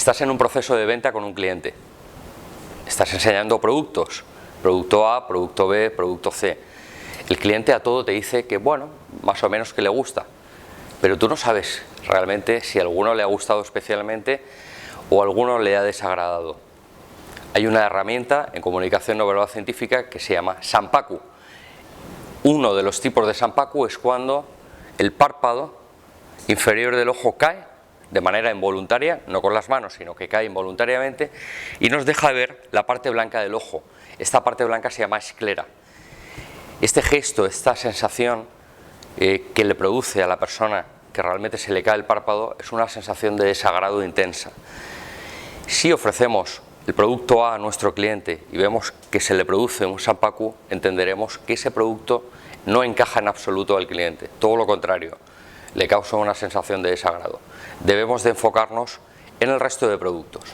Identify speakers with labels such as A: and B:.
A: Estás en un proceso de venta con un cliente. Estás enseñando productos, producto A, producto B, producto C. El cliente a todo te dice que bueno, más o menos que le gusta, pero tú no sabes realmente si a alguno le ha gustado especialmente o a alguno le ha desagradado. Hay una herramienta en comunicación no verbal científica que se llama Sanpaku. Uno de los tipos de Sanpaku es cuando el párpado inferior del ojo cae de manera involuntaria, no con las manos, sino que cae involuntariamente y nos deja ver la parte blanca del ojo. Esta parte blanca se llama esclera. Este gesto, esta sensación que le produce a la persona que realmente se le cae el párpado es una sensación de desagrado intensa. Si ofrecemos el producto A a nuestro cliente y vemos que se le produce un Sanpaku, entenderemos que ese producto no encaja en absoluto al cliente, todo lo contrario, le causa una sensación de desagrado. Debemos de enfocarnos en el resto de productos.